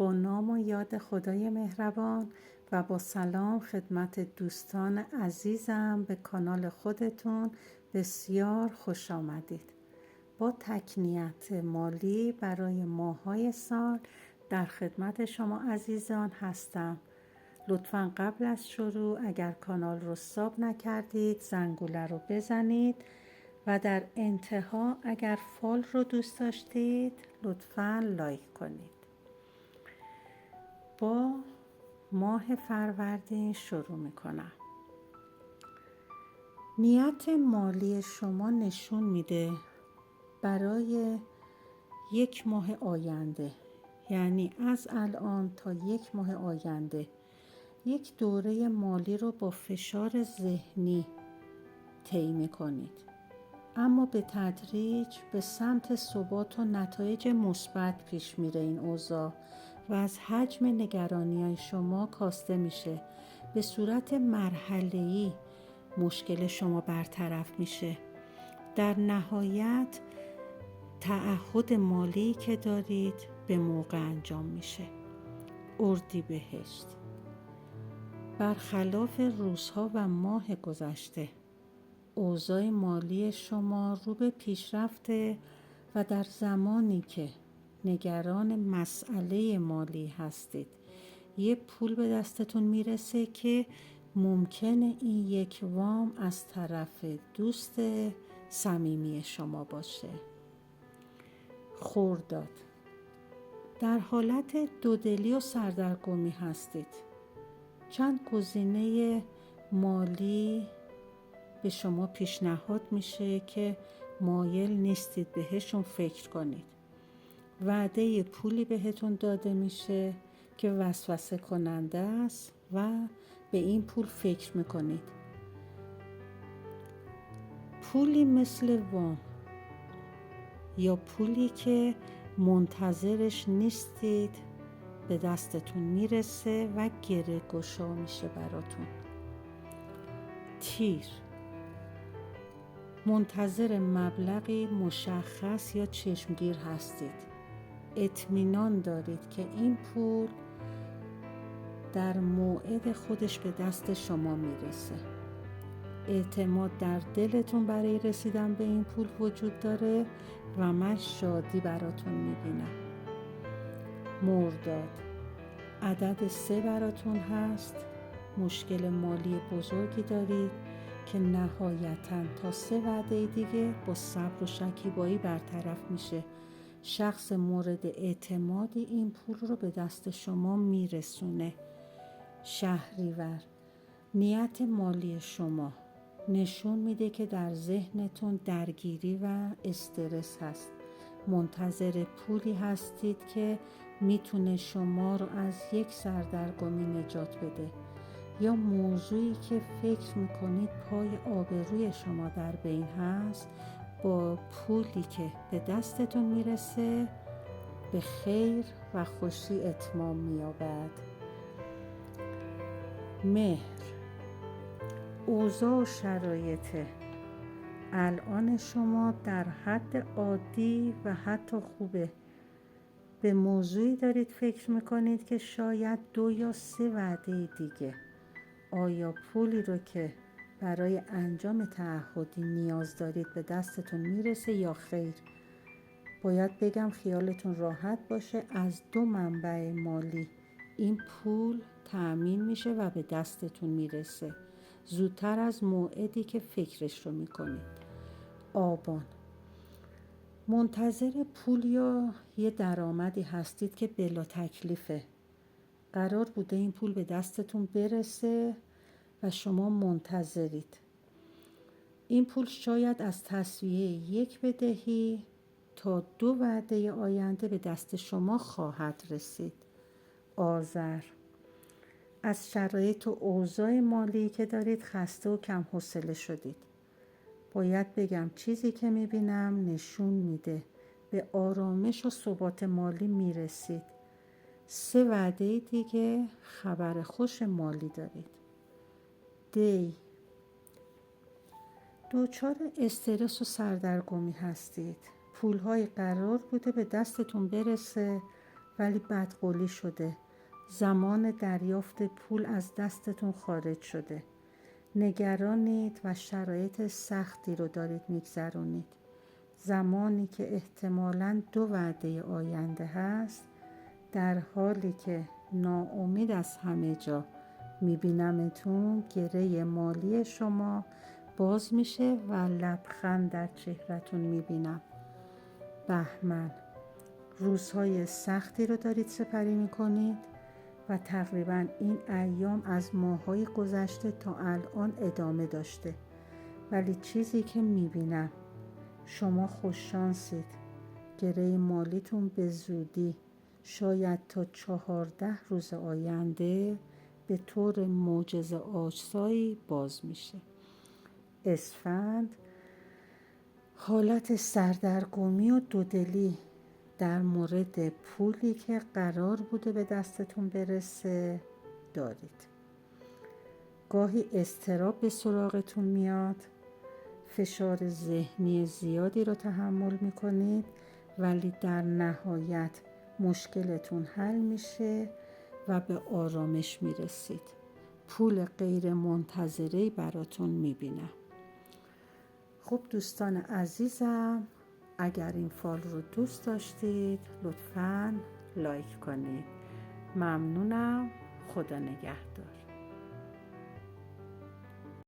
با نام و یاد خدای مهربان و با سلام خدمت دوستان عزیزم به کانال خودتون بسیار خوش آمدید. با تکنیت مالی برای ماه‌های سال در خدمت شما عزیزان هستم. لطفاً قبل از شروع اگر کانال رو ساب نکردید زنگوله رو بزنید و در انتها اگر فال رو دوست داشتید لطفاً لایک کنید. با ماه فروردین شروع میکنم. نیت مالی شما نشون میده برای یک ماه آینده، یعنی از الان تا یک ماه آینده یک دوره مالی رو با فشار ذهنی طی میکنید، اما به تدریج به سمت ثبات و نتایج مثبت پیش میره این اوضاع و از حجم نگرانی‌های شما کاسته میشه. به صورت مرحله‌ای مشکل شما برطرف میشه. در نهایت تعهد مالی که دارید به موقع انجام میشه. اردیبهشت. برخلاف روزها و ماه گذشته، اوضاع مالی شما رو به پیشرفته و در زمانی که نگران مسئله مالی هستید یه پول به دستتون میرسه که ممکنه این یک وام از طرف دوست صمیمی شما باشه. خرداد. در حالت دودلی و سردرگمی هستید. چند گزینه مالی به شما پیشنهاد میشه که مایل نیستید بهشون فکر کنید. وعده پولی بهتون داده میشه که وسوسه کننده است و به این پول فکر میکنید. پولی مثل وام یا پولی که منتظرش نیستید به دستتون میرسه و گره گشا میشه براتون. تیر. منتظر مبلغی مشخص یا چشمگیر هستید. اطمینان دارید که این پول در موعد خودش به دست شما میرسه. اعتماد در دلتون برای رسیدن به این پول وجود داره و من شادی براتون میبینم. مرداد. عدد 3 براتون هست. مشکل مالی بزرگی دارید که نهایتاً تا 3 وعده دیگه با صبر و شکیبایی برطرف میشه. شخص مورد اعتمادی این پول رو به دست شما میرسونه. شهریور. نیت مالی شما نشون میده که در ذهنتون درگیری و استرس هست. منتظر پولی هستید که میتونه شما رو از یک سردرگمی نجات بده یا موضوعی که فکر میکنید پای آبروی شما در بین هست با پولی که به دستتون میرسه به خیر و خوشی اتمام مییابد. مهر. اوضاع و شرایط الان شما در حد عادی و حتی خوبه. به موضوعی دارید فکر میکنید که شاید 2 یا 3 وعده دیگه آیا پولی رو که برای انجام تعهدی نیاز دارید به دستتون میرسه یا خیر. باید بگم خیالتون راحت باشه، از 2 منبع مالی این پول تأمین میشه و به دستتون میرسه زودتر از موعدی که فکرش رو میکنید. آبان. منتظر پول یا یه درآمدی هستید که بلا تکلیفه. قرار بوده این پول به دستتون برسه و شما منتظرید. این پول شاید از تسویه یک بدهی تا 2 وعده آینده به دست شما خواهد رسید. آذر. از شرایط و اوضاع مالی که دارید خسته و کم حوصله شدید. باید بگم چیزی که میبینم نشون میده به آرامش و ثبات مالی میرسید. 3 وعده دیگه خبر خوش مالی دارید. دی. دچار استرس و سردرگمی هستید. پول‌های قرار بوده به دستتون برسه ولی بدقولی شده. زمان دریافت پول از دستتون خارج شده. نگرانید و شرایط سختی رو دارید میگذرونید. زمانی که احتمالاً 2 وعده آینده هست، در حالی که ناامید از همه جا میبینمتون، گره مالی شما باز میشه و لبخند در چهرتون میبینم. بهمن، روزهای سختی رو دارید سپری میکنید و تقریبا این ایام از ماهای گذشته تا الان ادامه داشته، ولی چیزی که میبینم شما خوششانسید. گره مالیتون به زودی، شاید تا 14 روز آینده، به طور معجزه‌آسایی باز میشه. اسفند، حالت سردرگمی و دودلی در مورد پولی که قرار بوده به دستتون برسه دارید. گاهی اضطراب به سراغتون میاد، فشار ذهنی زیادی رو تحمل میکنید، ولی در نهایت مشکلتون حل میشه و به آرامش میرسید. پول غیر منتظره‌ای براتون میبینم. خب دوستان عزیزم، اگر این فال رو دوست داشتید لطفاً لایک کنید. ممنونم. خدا نگهدار.